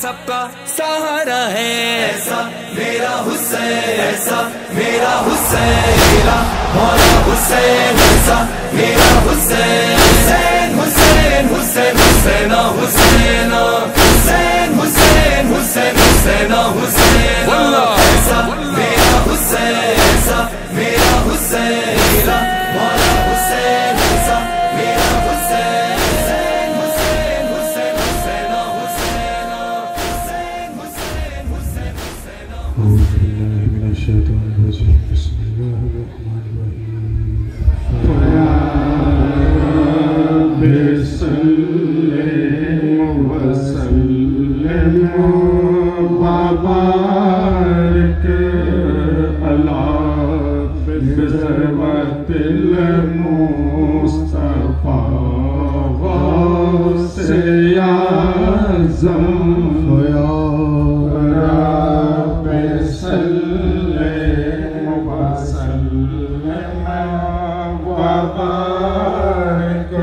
सबका सहारा है। ऐसा मेरा हुसैन, ऐसा मेरा हुसैन, मेरा मौला हुसैन, ऐसा मेरा हुसैन। हुसैन हुसैन हुसैन हुसैन हुसैन हुसैन हुसैन हुसैन हुसैन हुसैन। ऐसा मेरा हुसैन, ऐसा मेरा हुसैन, मेरा मौला हुसैन, ऐसा मेरा हुसैन। हुसैन हुसैन हुसैन हुसैन हुसैन हुसैन हुसैन हुसैन हुसैन। أعوذ بالله من الشيطان الرجيم بسم الله الرحمن الرحيم فيا رب صل وسلم وبارك على بذروة المصطفى غوث أعظم فيا رب صل وسلم وبارك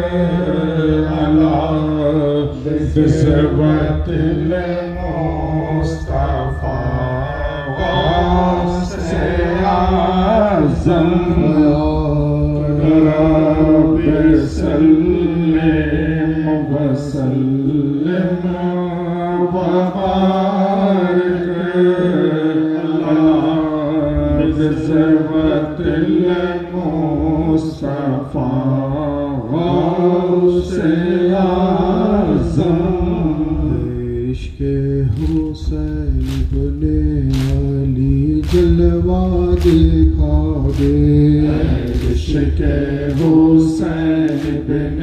على بذروة المصطفى غوث أعظم رب صل وسلم وبارك على بذروة المصطفى غوث أعظم عشق حسین ابن علی جلوہ دکھا دے عشق حسین ابن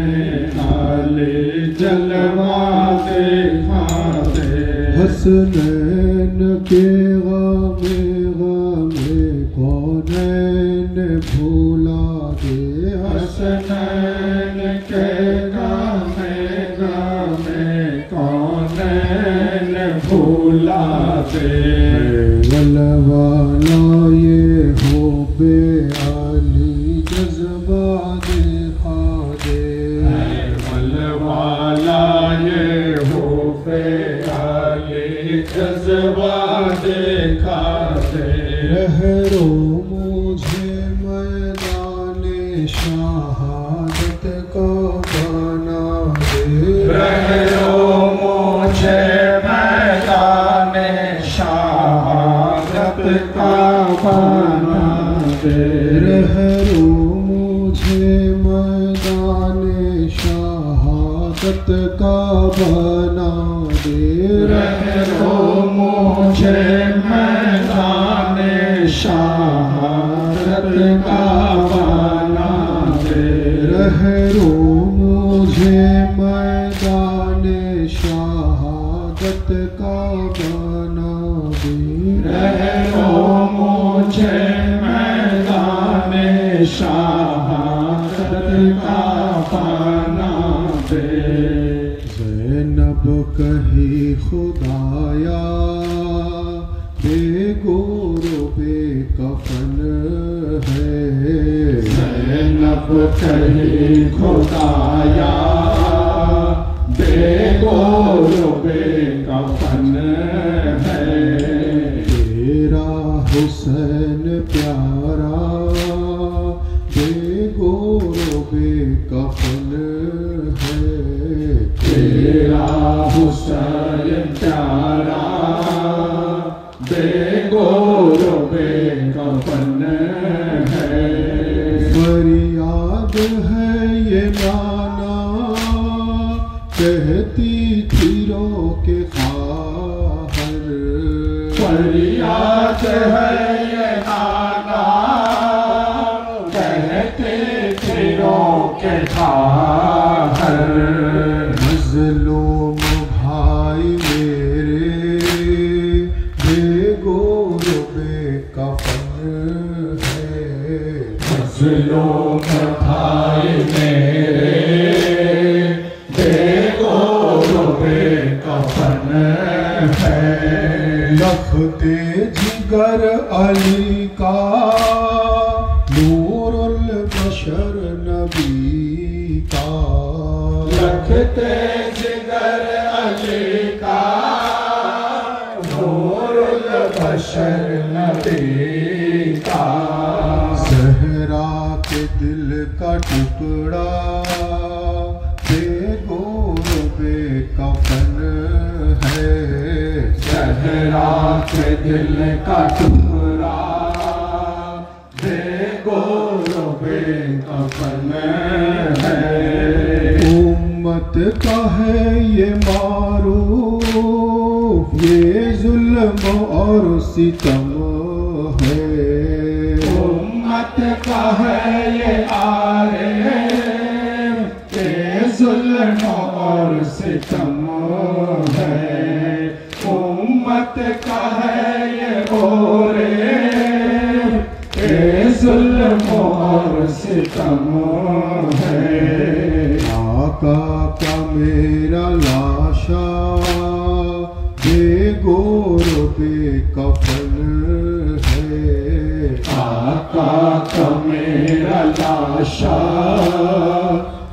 علی جلوہ دکھا دے حسنین کے غم کونین بھولا دے حسنین کے غم کونین بھولا دے والا یہ ہو بے علی جذبہ دکھا دے والا یہ ہو بے علی جذبہ دکھا دے رہرو مجھے میدان شہادت کو بنا دے رہرو مجھے میدان شہادت کا بنا دے رہرو مجھے میدان شہادت کا بنا دے رہرو مجھے میدان شہادت کا بنا دے رہرو مجھے میدان شہادت کا بنا دے رہرو مجھے میدان شہادت کا بنا دے زینب کہی خدایا بے گور و بے کفن ہے زینب کہی خدایا بے گور و بے کفن ہے تیرا حسین پیارا بے گور و بے کفن ہے تیرا حسین پیارا بے گور و بے کفن ہے فریاد ہے یہ نانا کہتی تھی رو کے خواہر فریاد ہے یہ نانا کہتی تھی رو کے خواہر مظلوم بھائی میرے بے گور و بے کفن ہے مظلوم بھائی میرے بے گور و بے کفن ہے لختے جگر علی کا نور البشر نبی کا لختے جگر علی کا नबी का। सहरा के दिल का टुकड़ा बेगोर बेकफन है। सहरा के दिल का टुकड़ा बेगोर बेकफन है। उम्मत का है ये मारूफ, ये जुल्म और सितम है। उम्मत का है ये आरिफ, ये जुल्म और सितम है। उम्मत का है ये ओरेफ, ये जुल्म और सितम है। आका का मेरा लाशा बेगोर बेकफन है। आका का मेरा लाशा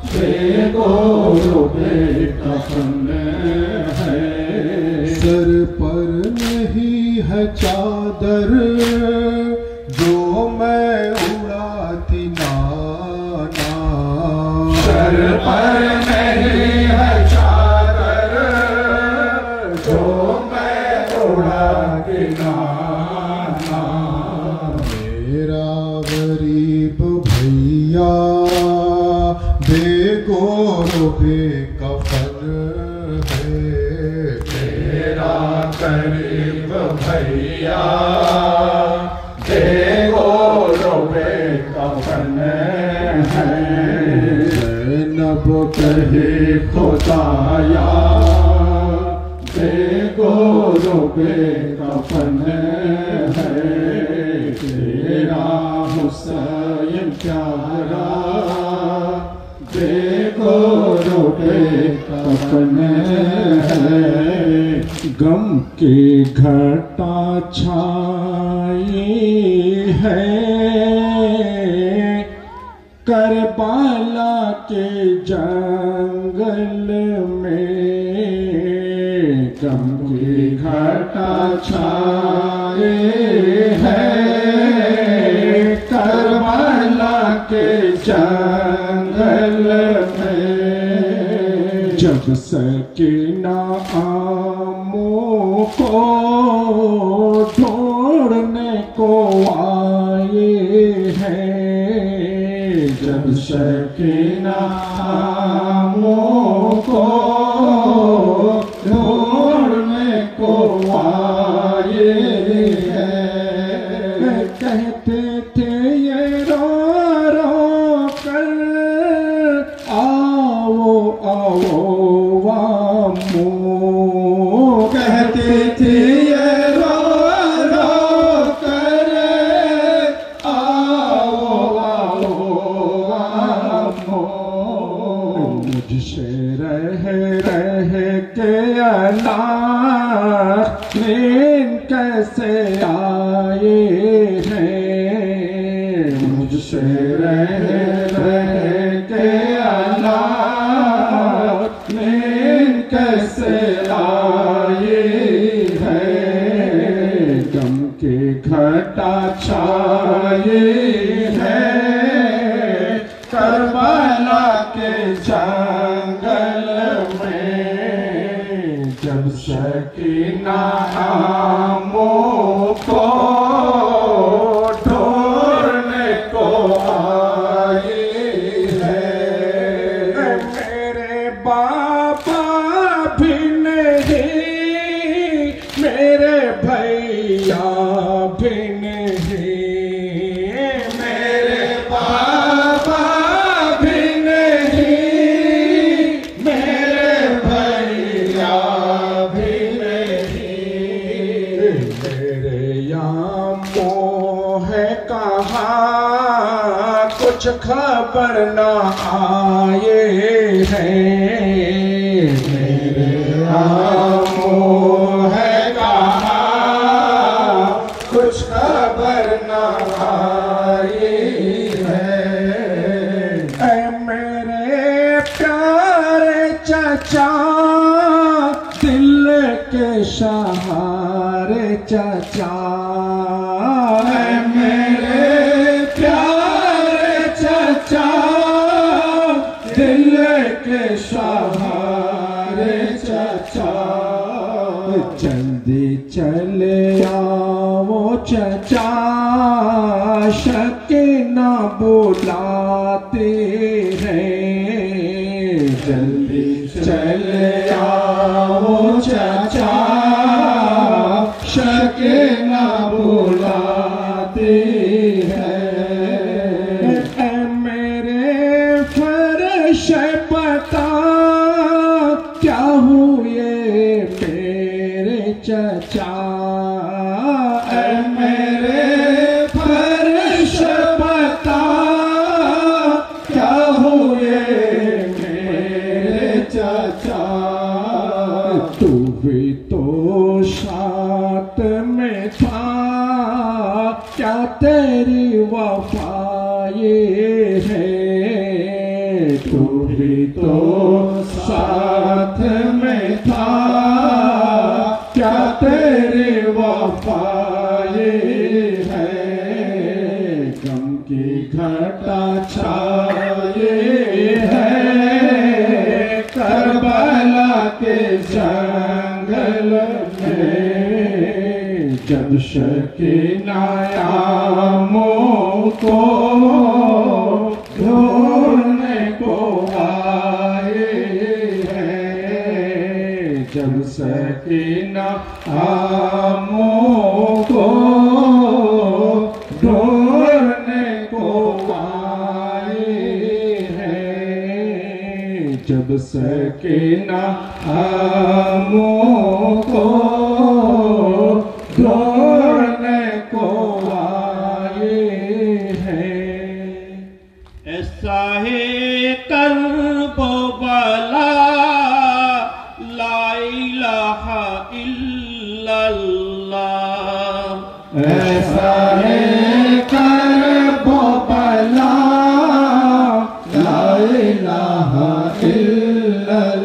बेगोर बेकफन है। सर पर नहीं है चादर जो मैं उड़ाती नाना। सर पर नहीं है चादर जो मैं उड़ा गिनाना। मेरा गरीब भैया बेगोर बेकफन है। मेरा गरीब भैया बेगोर बेकफन है। ज़ैनब कहे खुदाया बेगोर बेकफन है। तेरा हुसैन प्यारा बेगोर बेकफन है। गम की घटा छाई है करबला के जंगल में। गम की घटा छाई है करबला के जंगल में। जब सकीना आमों को ढूंढने को आए हैं। जब सकीना आमों को ढूंढने को आए हैं। कहते थे ये रो रो कर आओ आओ वामो। कहते थे ये रो रो कर आओ आओ वामो। मुझसे रह रह के अल्लाह नींद कैसे आए हैं। मुझसे रह रह के अल्लाह नींद कैसे आए हैं। गम के घटा छाए है करबला के जंगल में। जब सकीना आमों को ढूंढने को आई है। मेरे बाबा भी नहीं, मेरे भैया भी नहीं। मेरे बाबा भी नहीं, मेरे भैया भी नहीं। मेरे यहाँ मोह है कहाँ कुछ खबर न आए हैं। मेरे यहाँ मोह है कहाँ कुछ खबर न आई है। ऐ मेरे प्यारे चाचा दिल के सहारे प्यारे चचा, मेरे प्यारे चचा, दिल के सहारे चचा। जल्दी चले आओ चचा, शकीना बुलाते हैं। जल्दी चले आओ चचा, शकीना बुलाते हैं। मेरे फर्श पता क्या हुए मेरे चचा, मेरे फर्श पता क्या हुए मेरे चचा। तू भी तो साथ में था, क्या तेरी वफा ये है। तू भी तो साथ में था, क्या तेरी वफा ये है। गम की घटा छाए है करबला के जंगल में। जब शकीना आमों को ढूंढने को आए हैं। जब शकीना आमों को ढूंढने को आए हैं। जब शकीना आमों को ढूंढने को आए हैं। ऐसा है कर्बो बला, ला इलाहा इल्लल्लाह। ऐसा है कर्बो बला, ला इलाहा इल्लल्लाह।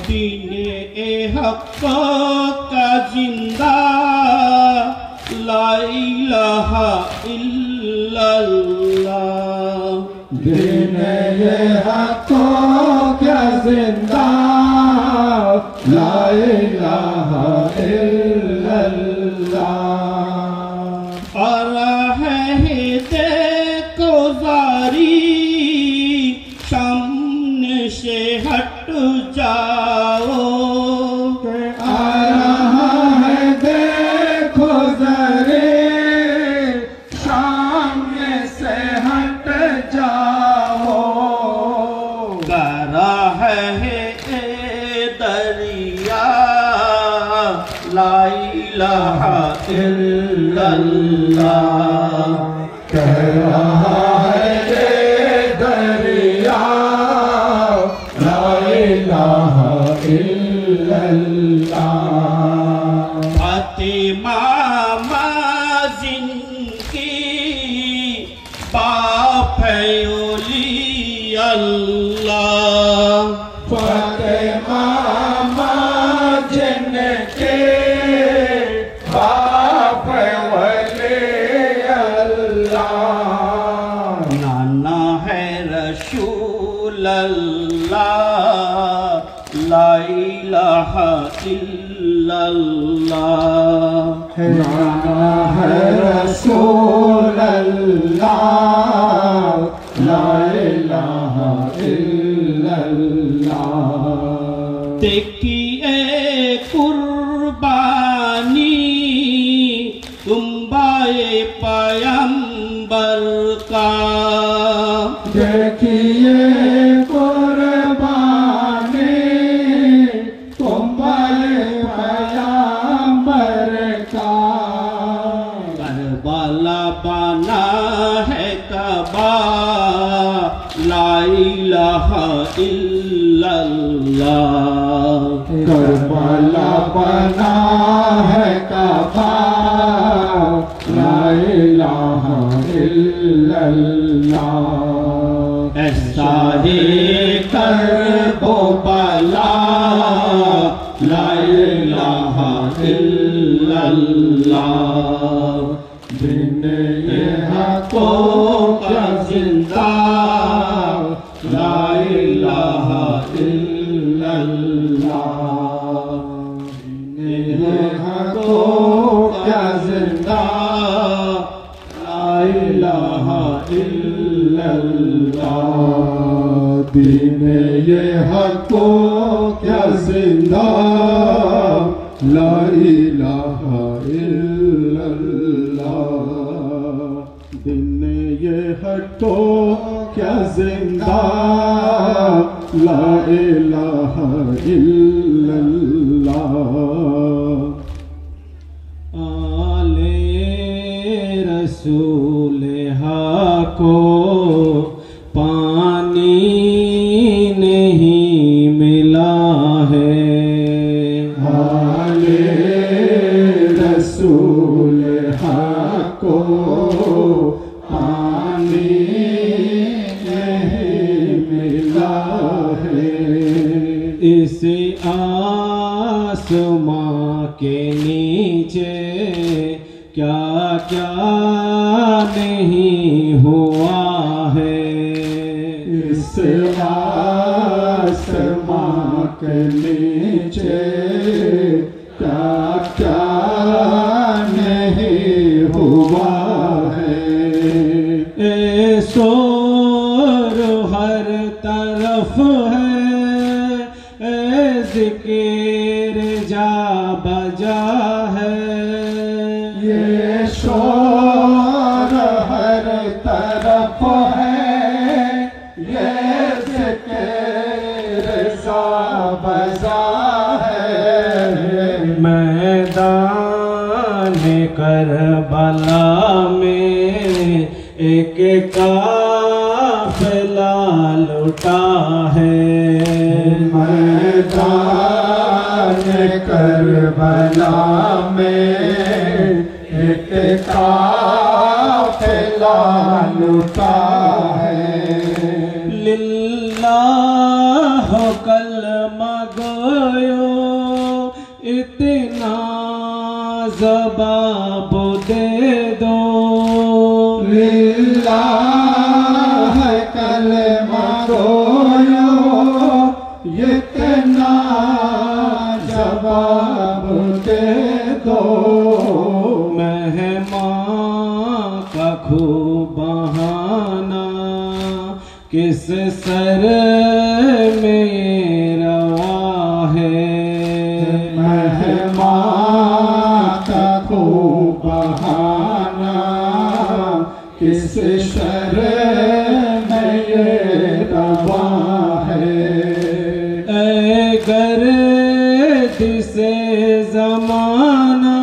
दीने हक़ का जिंदा, ला इलाहा इल्लल्लाह। दिन ये हक़ों क्या जिंदा, ला इलाहा इल्लल्लाह। और है देखो जारी, सामने से हट जाओ। आ रहा है देखो जरे, सामने से हट जाओ। गरा है दरिया, ला इलाहा इल्लल्लाह। कह रहा है ये दरिया, ला इलाहा इल्लल्लाह। फातिमा माज़िन की बाप है ओली अल्लाह। फातिमा माज़िन के बाप वली अल्लाह। नाना है रसूल अल्लाह, ला इलाहा इल्लल्लाह। नाना है रसूल अल्लाह, ला इलाहा इल्लल्लाह। देखिए कुर्बानी तुम्बाए पैगंबर का। देखिए कुर्बानी तुम्बाए पैगंबर का। करबला बना है कबा, ला इलाहा इल्लल्लाह। करबला बना है काबा, ला इलाहा इल्लल्लाह। ऐसा ही करबो बला, ला इलाहा इल्लल्लाह बिन ये हको क्या जिंदा ला इलाहा इल्लल्लाह बिन ये हको क्या जिंदा ला इलाहा इल्लल्लाह दीन ये हको क्या जिंदा ला इलाहा इल्लल्लाह दिन ये हटो क्या जिंदा ला इलाहा इल्लल्लाह आले रसूल को पानी नहीं मिला है आले रसूल को पानी नहीं मिला है इस आसमां के नीचे क्या क्या नहीं हुआ है इस आसमां के नीचे क्या क्या नहीं हुआ है शोर हर तरफ है जिक्र जा बजा है ये शोर हर तरफ है ये जिक्र जा बजा है मैदान करबला में एक काफिला लुटा है मैदान करबला में एक काफिला लुटा है लिल्लाह कलमा गयो इतना जवाब दे दो लिल्लाह कलमा गयो इतना जवाब दे दो मेहमान का खूब बहाना किस सर में रवा है मेहमान का खूब बहाना किस शर में ये रवा है गर्द से जमाना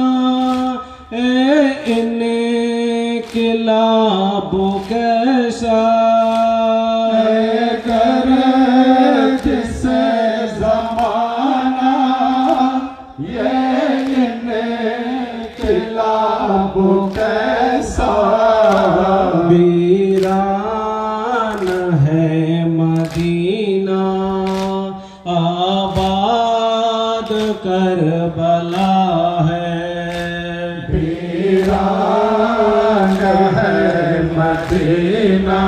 इन्हें किलाब कैसा गर्द से जमाना ये किलाब कैसा वीरान है मदीना आबाद करबला है वीरान है मदीना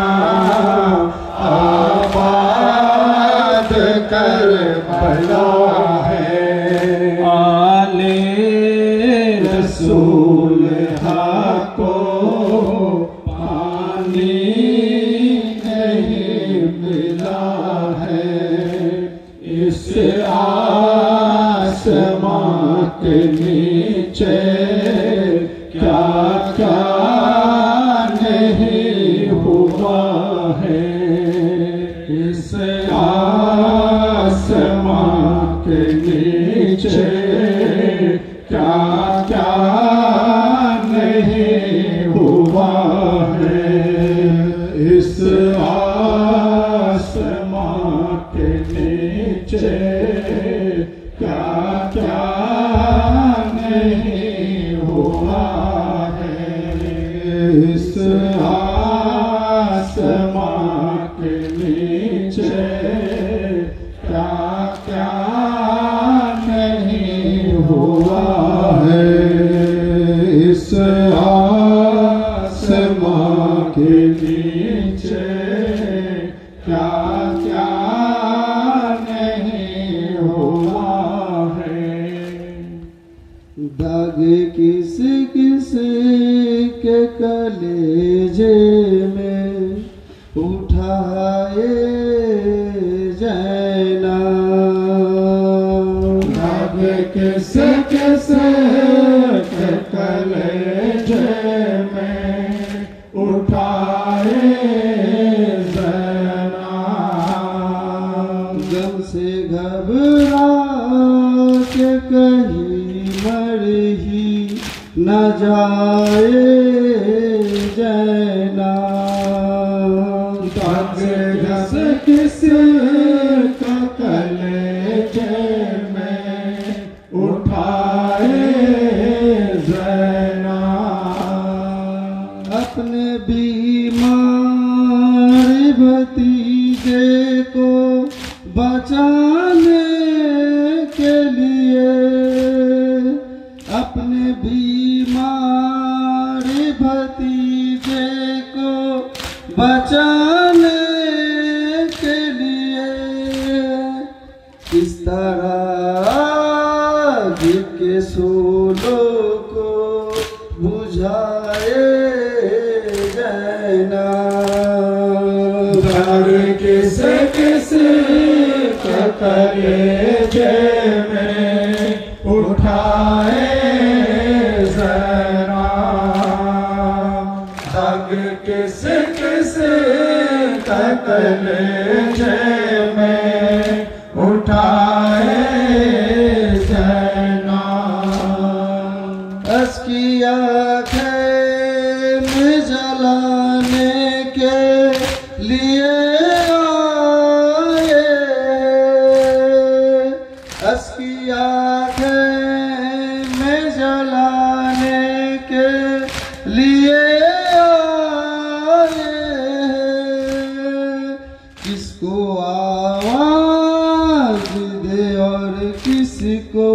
आबाद करबला है आले रसूल को पानी नहीं मिला है इस आसमां के नीचे क्या क्या नहीं हुआ है इस आसमां के नीचे क्या क्या नहीं हुआ है इस आसमां के नीचे क्या क्या नहीं हुआ है इस आसमां के नीचे क्या क्या नहीं हुआ है इस आसमां के नीचे क्या क्या नहीं हुआ है। दाग किस किस के कलेजे में उठाए जाना। दाग किस किस के कलेजे में उठाए जाना। गम से घबरा के कहीं मर ही न जाए जाना। दाग किस किस का कलेजे में उठाए जाना। अपने बीमार भतीजे को बचाने के लिए, अपने बीमार भतीजे को बचाने के लिए किस तरह गिर के सूलों को बुझाए जाना। दाग किस किस के कलेजे में उठाए जाना। दाग किस किस के कलेजे में उठाए जाना। उसकी आँखें में जलाने के लिए आए। उसकी आँखें में जलाने के लिए आए। किसको आवाज दे और किसको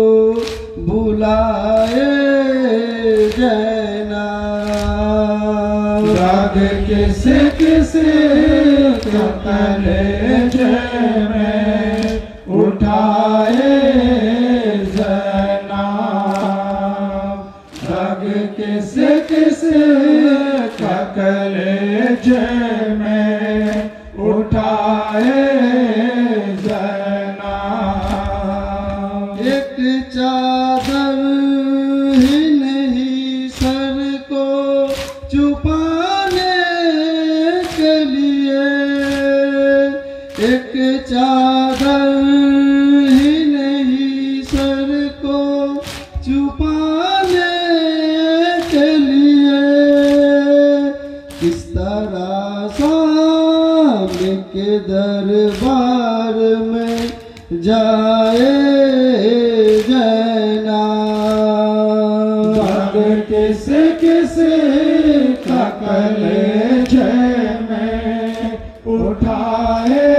बुलाए जाना। दाग किस किस के कलेजे में उठाए जाना। दाग किस किस के कलेजे में उठाए जाना। एक चादर ही नहीं सर को छुपाने के लिए। एक चादर ही नहीं सर को छुपाने के लिए किस तरह सामने के दरबार में जाए जाना। दाग किस किस का कलेजे में उठाए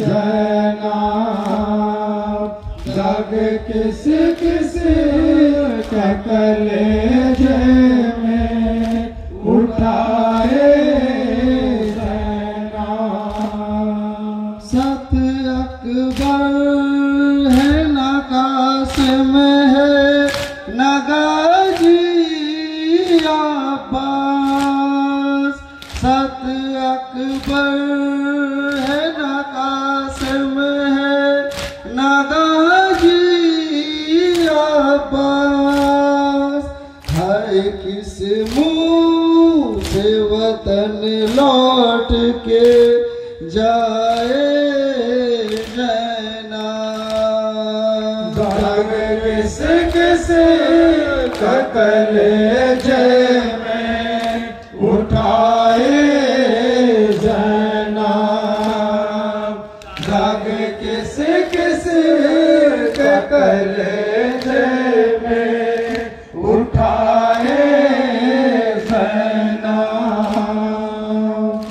जाना। दाग किस किस का कलेजे में उठाए जाना। सत अकबर है ना कासिम है ना गाजी अब्बास। सत अकबर है ना कासिम है ना गाजी अब्बास। हर किस मुँह से वतन लौट के जाए जाना। दाग किस किस का कलेजे में उठाए जाना। दाग किस किस का कलेजे में उठाए जाना।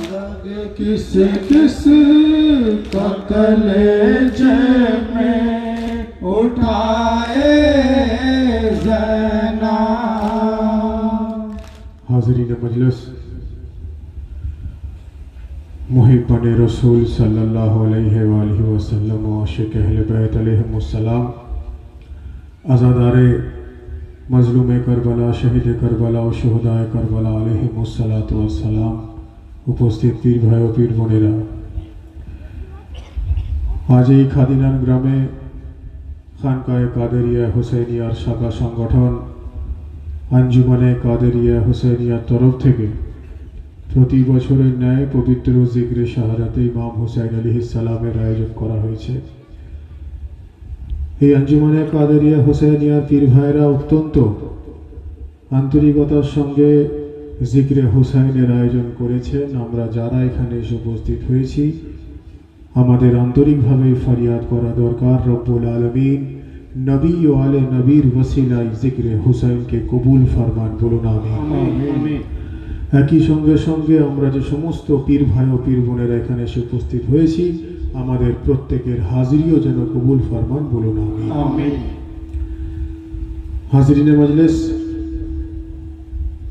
दाग किस किस का कलेजे में उठाए जाना। हाज़रीन मजलिस, मुहिब्बान रसूल सल्लल्लाहु अलैहि वसल्लम व आशिक़ अहले बैत अलैहिमुस्सलाम, आज़ादारे मज़लूम करबला, शहीद करबला और शुहदाए करबला अलैहिमुस्सलातु वस्सलाम, उपस्थित पीर भाई और पीर बोनेरा, आज এই খাদিনান গ্রামে খানকায়ে কাদেরিয়া হুসাইনিয়ার শাখা সংগঠন আঞ্জুমানে কাদেরিয়া হুসাইনিয়ার তরফ থেকে প্রতি বছরের ন্যায় পবিত্র জিকরে শাহাদাতে ইমাম হুসাইন আলাইহিস সালামের আয়োজন করা হয়েছে। এই আঞ্জুমানে কাদেরিয়া হুসাইনিয়ার পীর ভাইরা অত্যন্ত আন্তরিকতার সঙ্গে জিকরে হুসাইনের আয়োজন করেছেন। আমরা যারা এখানে এসে উপস্থিত হয়েছি আমাদের আন্তরিকভাবে ফরিয়াদ করা দরকার, রব্বুল আলামিন নবী ও আলে নবীর ওসিলায় জিকরে হুসাইনকে কবুল ফরমান, বলুন আমিন। একই সঙ্গে সঙ্গে আমরা যে সমস্ত পীর ভাই ও পীর বোনেরা এখানে এসে উপস্থিত হয়েছি আমাদের প্রত্যেকের হাজিরিও যেন কবুল ফরমান, বলুন আমিন। হাজিরিনে মজলিস,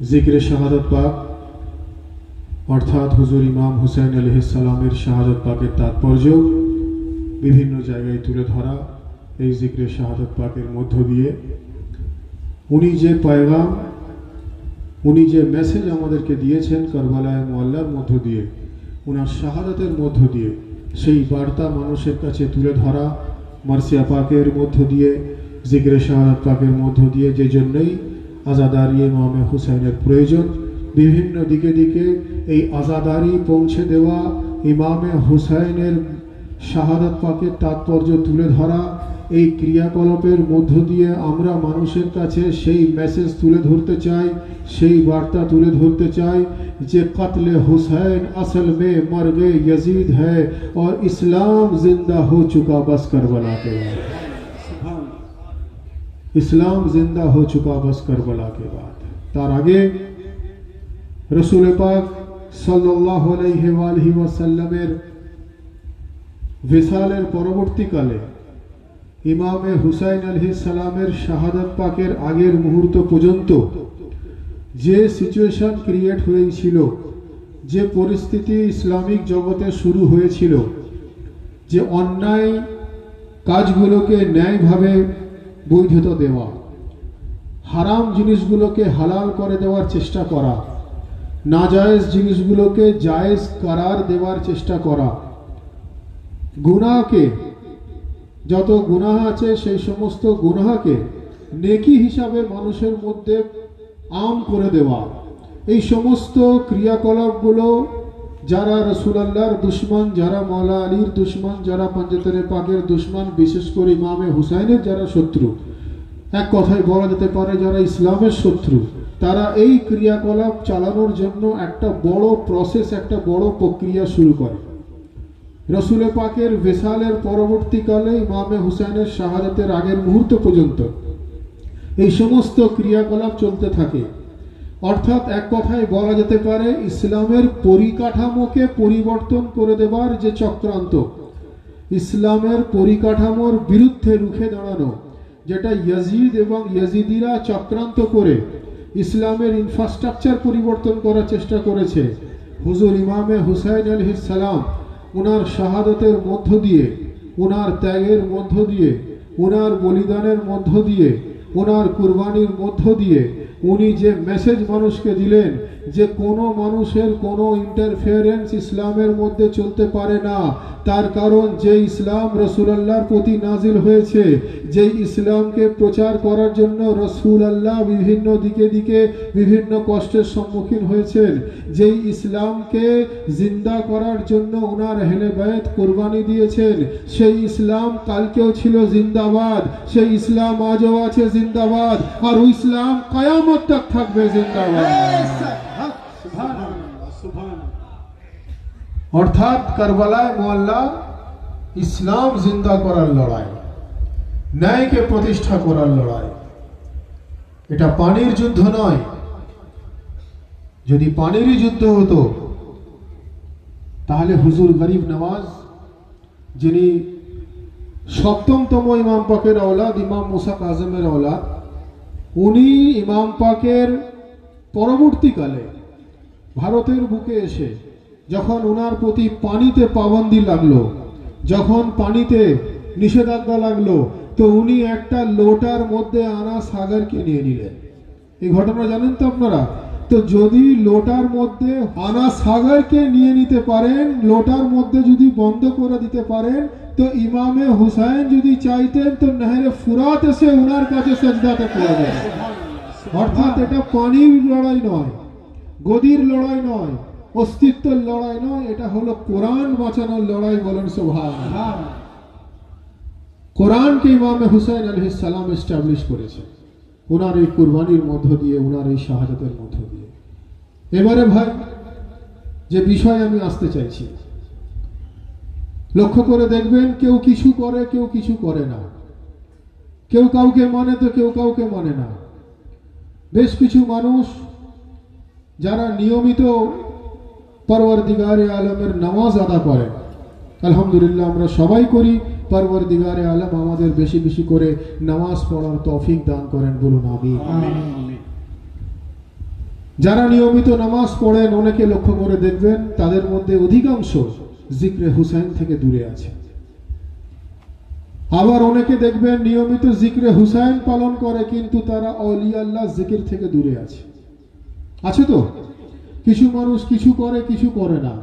জিকরে শাহাদাত পাক অর্থাৎ হুজুর ইমাম হুসাইন আলাইহিস সালামের শাহাদাত পাকের তাৎপর্য বিভিন্ন জায়গায় তুলে ধরা। এই জিকরে শাহাদাত পাকের মধ্য দিয়ে উনি যে পয়গাম, উনি যে মেসেজ আমাদেরকে দিয়েছেন কারবালায় মুআল্লার মধ্য দিয়ে, ওনার শাহাদাতের মধ্য দিয়ে সেই বার্তা মানুষের কাছে তুলে ধরা মারসিয়া পাকের মধ্য দিয়ে, জিকরে শাহাদাত পাকের মধ্য দিয়ে, যে জন্যই আজাদারি ইমামে হুসাইনের প্রয়োজন। বিভিন্ন দিকে দিকে এই আজাদারি পৌঁছে দেওয়া, ইমামে হুসাইনের শাহাদাত পাকের তাৎপর্য তুলে ধরা, এই ক্রিয়াকলাপের মধ্য দিয়ে আমরা মানুষের কাছে সেই মেসেজ তুলে ধরতে চাই, সেই বার্তা তুলে ধরতে চাই যে কতলে হুসাইন আসল में मर्गे यजीद है और इस्लाम जिंदा हो चुका बस करबला के बाद, इस्लाम जिंदा हो चुका बस करबला के बाद। तार आगे रसूल पाक सल्लल्लाहु अलैहि वसल्लमेर विसालेर परवर्तीकाले इमामे हुसैन आलैहिस सालामेर शाहादात पाकेर आगेर मुहूर्त पर्यन्त जे सिचुएशन क्रिएट हयेछिलो, जे परिस्थिति इस्लामिक जगते शुरू हयेछिलो, जे अन्याय काजगुलोके न्यायभावे बैधता देवा, हाराम जिनिसगुलोके हालाल करे देवार चेष्टा करा, नाजायज जिनिसगुलोके जायज करार देवार चेष्टा करा, गुनाहके যত গুনাহ আছে সেই সমস্ত গুনাহকে নেকি হিসাবে মানুষের মধ্যে আম করে দেওয়া, এই সমস্ত ক্রিয়াকলাপগুলো যারা রাসূলুল্লাহর দুশমন, যারা মাওলা আলীর দুশমন, যারা পঞ্জতরে পাকের দুশমন, বিশেষ করে ইমামে হুসাইনের যারা শত্রু, এক কথায় বলা যেতে পারে যারা ইসলামের শত্রু, তারা এই ক্রিয়াকলাপ চালানোর জন্য একটা বড় প্রসেস, একটা বড় প্রক্রিয়া শুরু করে। रसूल पाकेर विसालेर परवर्तीकाले इमामे हुसैनेर शाहादातेर आगेर मुहूर्त पर्यन्त এই সমস্ত ক্রিয়াকলাপ চলতে থাকে। অর্থাৎ এক কথায় বলা যেতে পারে ইসলামের পরিকাঠামোকে পরিবর্তন করে দেবার যে চক্রান্ত, ইসলামের পরিকাঠামোর বিরুদ্ধে রুখে দাঁড়ানো, যেটা ইয়াজিদ এবং ইয়াজিদিরা চক্রান্ত করে ইসলামের ইনফ্রাস্ট্রাকচার পরিবর্তন করার চেষ্টা করেছে, হুজুর ইমামে হুসাইন আলাইহিস সালাম उनार शाहादतेर मध्य दिए, उनार त्यागेर मध्य दिए, उनार बलिदानेर मध्य दिए, उनार कुरबानीर मध्य दिए उनी जे मेसेज मानुषके दिलेन जे कोनो मानुषेर कोनो इंटरफेरेंस इस्लामेर मध्य चलते पारे ना, तार कारण जे इस्लाम रसूलुल्लाहर प्रति नाजिल हयेछे, जे इस्लामके प्रचार करार जन्य रसूलुल्लाह विभिन्न दिके दिके विभिन्न कष्टेर सम्मुखीन हयेछेन, जे इस्लामके जिंदा करार जन्य उनार अहले बैत कुरबानी दिएछेन, सेई इस्लाम कालकेও ছিল जिंदाबाद, सेई इस्लाम आजও আছে जिंदाबाद, और ওই इस्लाम कियामत तक থাকবে जिंदाबाद। अर्थात करबलाय मुआल्ला इस्लाम जिंदा करार लड़ाई, न्याय के प्रतिष्ठा करार लड़ाई, एटा पानिर युद्ध नय। यदि पानिर युद्ध हतो ताहले हुजूर गरीब नवाज जिनी सप्तमतम इमाम पाकेर औलाद, इमाम मूसा काज़ेमेर औलाद, उनी इमाम पाकेर পরবর্তীকালে ভারতের বুকে এসে যখন ওনার প্রতি পানিতে পাবন্দি লাগলো, যখন পানিতে নিষেধাজ্ঞা লাগলো, তো উনি একটা লোটার মধ্যে আনা সাগরকে নিয়ে নিলেন। এই ঘটনা জানেন তো আপনারা? তো যদি লোটার মধ্যে আনা সাগরকে নিয়ে নিতে পারেন, লোটার মধ্যে যদি বন্ধ করে দিতে পারেন, তো ইমামে হুসাইন যদি চাইতেন তো নহরে ফুরাত এসে ওনার কাছে সেজদাতে পড়ে যাবে। অর্থাৎ এটা পানির লড়াই নয়, গদির লড়াই নয়, অস্তিত্বের লড়াই নয়, এটা হলো কোরআন বাঁচানোর লড়াই। বলেন সুবহানাল্লাহ। কোরআনকে ইমামে হুসাইন আলাইহিস সালাম এস্টাবলিশ করেছে ওনার এই কুরবানির মধ্য দিয়ে, ওনার এই শাহাদাতের মধ্য দিয়ে। এবারে ভাই যে বিষয় আমি আসতে চাইছি, লক্ষ্য করে দেখবেন, কেউ কিছু করে, কেউ কিছু করে না, কেউ কাউকে মানে তো কেউ কাউকে মানে না। বেশ কিছু মানুষ যারা নিয়মিত পরওয়ারদিগারে আলমের নামাজ আদা করেন, আলহামদুলিল্লাহ আমরা সবাই করি, পরওয়ারদিগারে আলম আমাদের বেশি বেশি করে নামাজ পড়ার তৌফিক দান করেন, বলুন আমিন। যারা নিয়মিত নামাজ পড়েন, অনেকে লক্ষ্য করে দেখবেন তাদের মধ্যে অধিকাংশ জিক্রে হুসাইন থেকে দূরে আছে। আবার অনেকে দেখবেন নিয়মিত জিক্রে হুসাইন পালন করে, কিন্তু তারা আউলিয়া আল্লাহ জিকির থেকে দূরে আছে। আছে তো? কিছু মানুষ কিছু করে, কিছু করে না।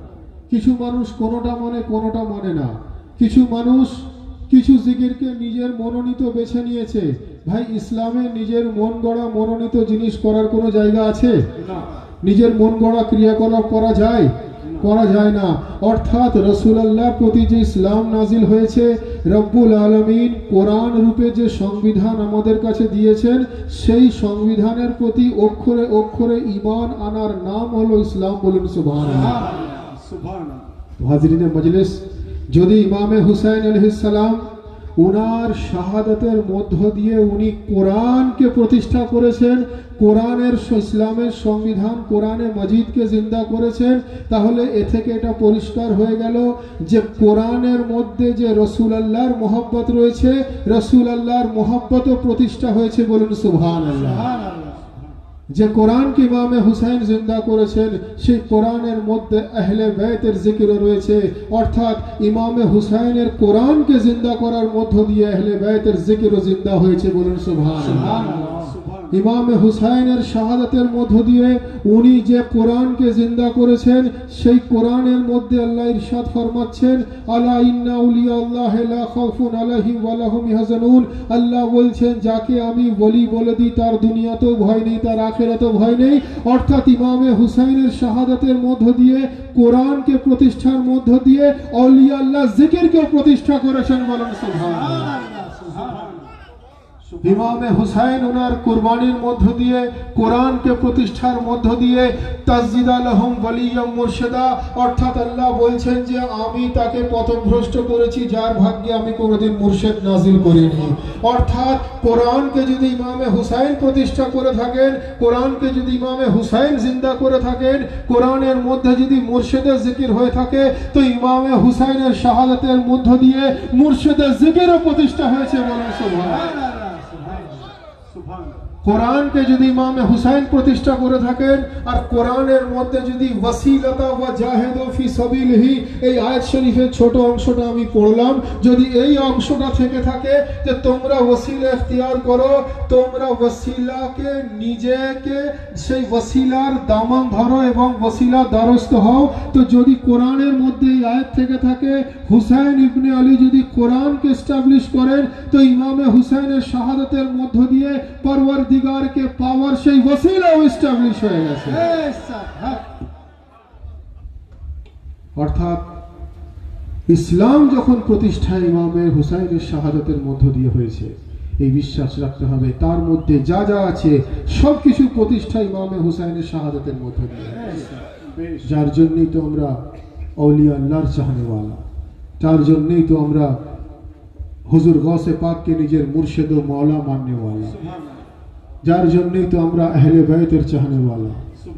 কিছু মানুষ কোনোটা মানে, কোনোটা মানে না। কিছু মানুষ কিছু জিকিরকে নিজের মনোনীত বেছে নিয়েছে। ভাই, ইসলামে নিজের মন গড়া মনোনীত জিনিস করার কোনো জায়গা আছে? নিজের মন গড়া ক্রিয়াকলাপ করা যায়? করা যায় না। অর্থাৎ রাসূলুল্লাহর প্রতি যে ইসলাম নাজিল হয়েছে, রব্বুল আলামিন কোরআন রূপে যে সংবিধান আমাদের কাছে দিয়েছেন, সেই সংবিধানের প্রতি অক্ষরে অক্ষরে ঈমান আনার নাম হলো ইসলাম। বলুন সুবহানাল্লাহ। হাজরিনে মজলিস, যদি ইমামে হুসাইন আলাইহিস সালাম উনার শাহাদাতের মধ্য দিয়ে উনি কোরআনকে প্রতিষ্ঠা করেছেন, কোরআনের ইসলামের সংবিধান কোরআনে মাজিদকে জিন্দা করেছেন, তাহলে এ থেকে এটা পরিষ্কার হয়ে গেল যে কোরআনের মধ্যে যে রাসূলুল্লাহর মহব্বত রয়েছে, রাসূলুল্লাহর মহব্বতও প্রতিষ্ঠা হয়েছে। বলুন সুবহানাল্লাহ। যে কোরআনকে ইমামে হুসাইন জিন্দা করেছেন, সেই কোরআনের মধ্যে আহলে বাইতের জিকির রয়েছে। অর্থাৎ ইমামে হুসাইনের কোরআনকে জিন্দা করার মধ্য দিয়ে আহলে বাইতের জিকিরও জিন্দা হয়েছে। বলুন সুবহানাল্লাহ। ইমামে হুসাইনের শাহাদাতের মধ্য দিয়ে উনি যে কোরআনকে জিন্দা করেছেন, সেই কোরআনের মধ্যে আল্লাহ ইরশাদ ফরমাচ্ছেন, আলা ইন্না আউলিয়া আল্লাহি লা খাউফুন আলাইহিম ওয়া লা হুম ইয়াহজানুন। আল্লাহ বলছেন, যাকে আমি ওলি বলে দিই তার দুনিয়াতেও ভয় নেই, তার আখিরাতেও ভয় নেই। অর্থাৎ ইমামে হুসাইনের শাহাদাতের মধ্য দিয়ে, কোরআনকে প্রতিষ্ঠার মধ্য দিয়ে আউলিয়া আল্লাহ জিকিরকে প্রতিষ্ঠা করেছেন। বলেন সুবহানাল্লাহ। ইমামে হুসাইন ওনার কুরবানির মধ্য দিয়ে, কোরআনকে প্রতিষ্ঠার মধ্য দিয়ে তাসজিদা লাহুম ওয়ালিয়াম মুরশিদা, অর্থাৎ আল্লাহ বলছেন যে আমি তাকে পথভ্রষ্ট করেছি যার ভাগ্যে আমি কোনোদিন মুর্শিদ নাজিল করিনি। অর্থাৎ কোরআনকে যদি ইমামে হুসাইন প্রতিষ্ঠা করে থাকেন, কোরআনকে যদি ইমামে হুসাইন জিন্দা করে থাকেন, কোরআনের মধ্যে যদি মুর্শিদের জিকির হয়ে থাকে, তো ইমামে হুসাইনের শাহাদাতের মধ্য দিয়ে মুর্শিদের জিকিরও প্রতিষ্ঠা হয়েছে। বলেন সুবহানাল্লাহ। কোরআনকে যদি ইমামে হুসাইন প্রতিষ্ঠা করে থাকেন, আর কোরআনের মধ্যে যদি ওয়াসিলাতা ওয়া জাহিদু ফি সাবিলিহি, এই আয়াত শরীফের ছোট অংশটা আমি পড়লাম, যদি এই অংশটা থেকে থাকে যে তোমরা ওয়াসিলা ইখতিয়ার করো, তোমরা ওয়াসিলাকে নিজেকে সেই ওয়াসিলার দামান ধরো এবং ওয়াসিলা দ্বারস্থ হও, তো যদি কোরআনের মধ্যে এই আয়াত থেকে থাকে, হুসাইন ইবনে আলী যদি কোরআনকে এস্টাবলিশ করেন, তো ইমামে হুসাইনের শাহাদাতের মধ্য দিয়ে পরওয়ারদিগারকে পাওয়ার সেই ওয়াসিলাও এস্টাবলিশ হয়ে গেছে। অর্থাৎ ইসলাম যখন প্রতিষ্ঠা ইমামে হুসাইনের শাহাদাতের মধ্য দিয়ে হয়েছে, এই বিশ্বাস রাখতে হবে তার মধ্যে যা যা আছে সবকিছু প্রতিষ্ঠা ইমামে হুসাইনের শাহাদাতের মধ্য দিয়ে। যার জন্যই তো আমরা আউলিয়া আল্লাহর চাহনেওয়ালা, যার জন্যই তো আমরা হুজুর গৌসে পাককে নিজের মুর্শিদ ও মাওলা মাননেওয়ালা, যার জন্যই তো আমরা আহলে বাইতের চাহনেওয়ালা,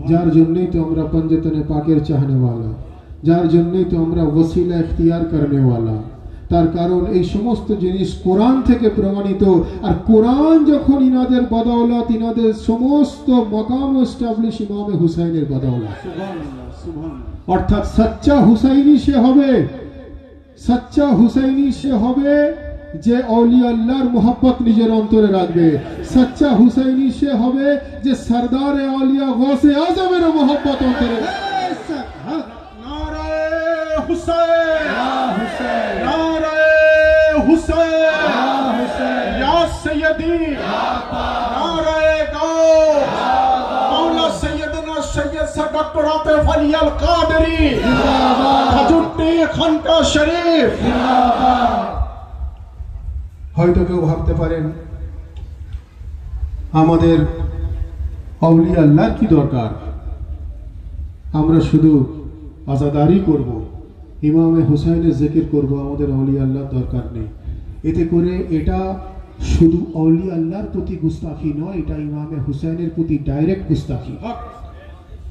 যার জন্যই তো আমরা पंजतन पाकेर चाहने वाला, যার জন্যই তো আমরা ওসিলা ইখতিয়ার करने वाला। তার কারণ এই সমস্ত জিনিস কোরআন থেকে প্রমাণিত, আর কোরআন যখন ইনাদের বদৌলত, ইনাদের সমস্ত মাকাম এস্টাবলিশ ইমামে হুসাইনের বদৌলত। অর্থাৎ সচ্চা হুসাইনি সে হবে, সচ্চা হুসাইনি সে হবে যে আউলিয়া আল্লাহর মোহাব্বত নিজের অন্তরে রাখবে। সচ্চা হুসাইনি সে হবে যে সরদার আউলিয়া গৌসে আজমের মোহাব্বত অন্তরে রাখবে। हुसैन नारे हुसैन या सैयदी नारे गौस मौला सैयदना सैयद सा डॉक्टर आतिफ अली अल कादरी खजुट्टी खानका शरीफ। হয়তো কেউ ভাবতে পারেন আমাদের আউলিয়া আল্লাহর কি দরকার, আমরা শুধু আজাদারি করব, ইমামে হুসাইনের জিকির করব, আমাদের আউলিয়া আল্লাহর দরকার নেই। এতে করে এটা শুধু আউলিয়া আল্লাহর প্রতি গুস্তাখি নয়, এটা ইমামে হুসাইনের প্রতি ডাইরেক্ট গুস্তাখি।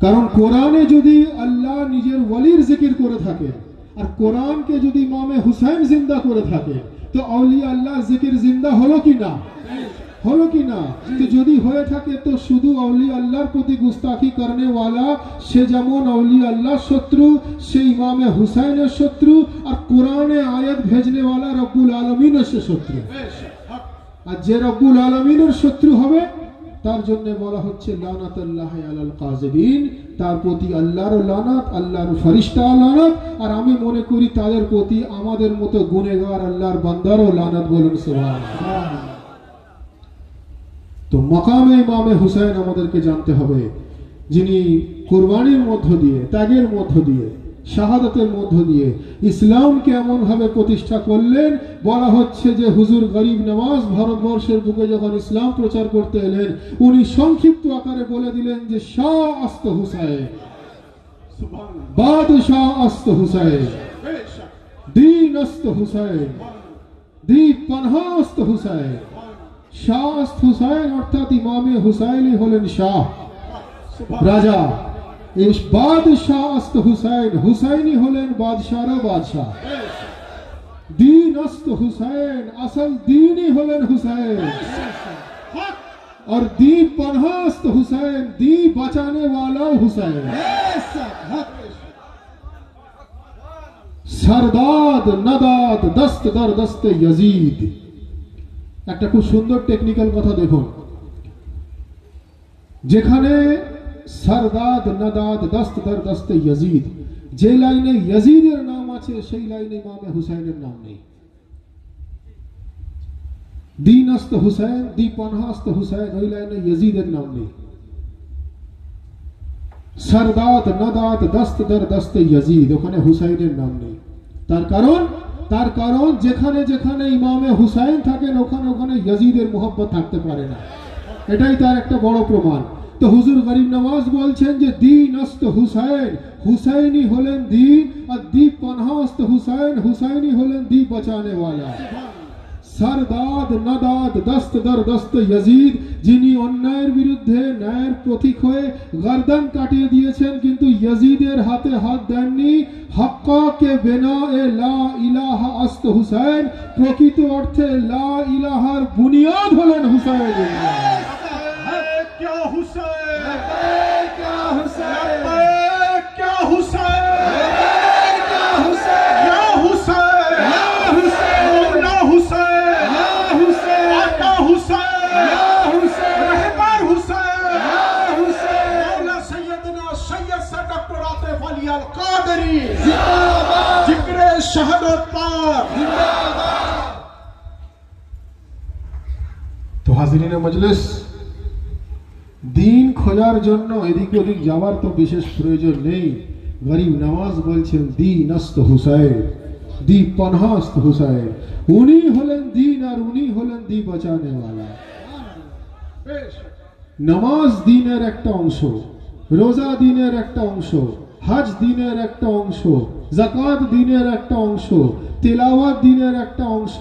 কারণ কোরআনে যদি আল্লাহ নিজের ওয়ালির জিকির করে থাকে, আর কোরআনকে যদি ইমামে হুসাইন জিন্দা করে থাকে, তো আউলিয়া আল্লাহ জিকির জিন্দা হলো কি না? হলো কি না? তো যদি হয়ে থাকে তো শুধু আউলিয়া আল্লাহর প্রতি গুস্তাখি করনে ওয়ালা সে যেমন আউলিয়া আল্লাহর শত্রু, সে ইমামে হুসাইনের শত্রু, আর কোরআনে আয়াত ভেজনে ওয়ালা রব্বুল আলামিনের সে শত্রু। আর যে রব্বুল আলামিনের শত্রু হবে তার জন্য বলা হচ্ছে লানাতুল্লাহি আলাল কাযিবিন, তার প্রতি আল্লাহর লানাত, আল্লাহর ফেরেশতা লানাত, আর আমি মনে করি তাদের প্রতি আমাদের মতো গুনাহগার আল্লাহর বান্দারও লানাত। বলুন সুবহানাল্লাহ। তো মাকামে ইমামে হুসাইন আমাদেরকে জানতে হবে, যিনি কুরবানির মধ্য দিয়ে, ত্যাগের মধ্য দিয়ে, শাহাদাতের মধ্য দিয়ে ইসলামকে এমনভাবে প্রতিষ্ঠা করলেন। বলা হচ্ছে যে হুজুর গরিব নওয়াজ ভারতবর্ষের বুকে যখন ইসলাম প্রচার করতে এলেন, উনি সংক্ষিপ্ত আকারে বলে দিলেন যে শাহ আস্ত হুসাইন, বাদশাহ আস্ত হুসাইন, দীন আস্ত হুসাইন, দীপ পানহা আস্ত হুসাইন। শাহ আস্ত হুসাইন অর্থাৎ ইমামে হুসাইনই হলেন শাহ, রাজা। এই বাদশাহ আস্ত হুসাইন, হুসাইনই হলেন বাদশাহরা বাদশাহ। दीन अस्त हुसैन, असल दीन ही हलन हुसैन, और दी पनहास्त हुसैन, दी बचाने वाला हुसैन। सरदाद नदाद दस्त दर दस्त यजीद। একটা খুব সুন্দর টেকনিক্যাল কথা দেখুন, যেখানে सरदाद नदाद दस्त दर दस्त यजीद, যে লাইনে ইয়াজিদের নাম আছে সেই লাইনে ইমামে হুসাইনের নাম নেই। দীন আস্ত হুসাইন, দি পানহাস্ত হুসাইন, ওই লাইনে ইয়াজিদের নাম নেই। सरदाद नदाद दस्त दर दस्त यजीद, ওখানে হুসাইনের নাম নেই। তার কারণ যেখানে যেখানে ইমামে হুসাইন থাকেন ওখানে ওখানে ইয়াজিদের মোহব্বত থাকতে পারে না। এটাই তার একটা বড় প্রমাণ। তো হুজুর গরিব নওয়াজ বলছেন যে দীন আস্ত হুসাইন, হুসাইনি হলেন দীন, আর दी पनहास्त हुसैन, हुसैनी হলেন दी बचाने वाला। सरदाद नदाद दस्त दर दस्त यजीद, যিনি অন্যায়ের বিরুদ্ধে ন্যায়ের প্রতীক হয়ে গর্দান কাটিয়ে দিয়েছেন, কিন্তু ইয়াজিদের হাতে হাত দেননি। হক্কা কে বিনা এ লা ইলাহা আস্ত হুসাইন, প্রকৃত অর্থে লা ইলাহার বুনিয়াদ হলেন হুসাইন। क्या हुसैन, क्या हुसैन, क्या हुसैन, क्या हुसैन, या हुसैन, या हुसैन, मौला हुसैन, या हुसैन, आका हुसैन, या हुसैन, रहबर हुसैन, या हुसैन, मौला सैयदना सैयद सा डॉक्टर आतिफ अली अल कादरी जिंदाबाद, जिक्र शहादत पाक जिंदाबाद। तो हाजिरीन मजलिस, দিন খোঁজার জন্য এদিক ওদিক যাওয়ার তো বিশেষ প্রয়োজন নেই। গরিব নওয়াজ বলছেন দীন আস্ত হুসাইন, दी पनहास्त हुसैन, उनी হলেন দিন আর উনি হলেন दी बचाने वाला। নামাজ দিনের একটা অংশ, রোজা দিনের একটা অংশ, হজ দিনের একটা অংশ, যাকাত দিনের একটা অংশ, তিলাওয়াত দিনের একটা অংশ,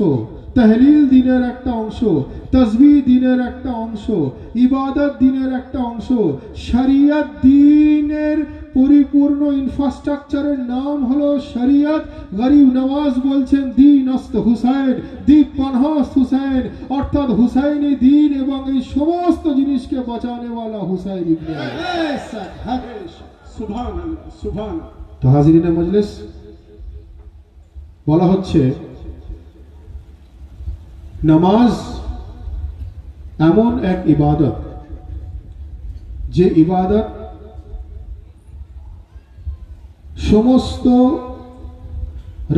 तहलील दिनेर একটা অংশ, तस्बीह दिनेर একটা অংশ, इबादत दिनेर একটা অংশ, शरीयत दिनेर পরিপূর্ণ ইনফ্রাস্ট্রাকচারের নাম হলো শরিয়ত। গরিব নওয়াজ বলছেন দ্বীন আস্ত হুসাইন, দ্বীপ পানহাস্ত হুসাইন, অর্থাৎ হুসাইনি দ্বীন এবং এই সমস্ত জিনিসকে বাঁচানেওয়ালা হুসাইন ইবনে আলী। তো হাজিরিনে মজলিস, বলা হচ্ছে নামাজ এমন এক ইবাদত যে ইবাদত সমস্ত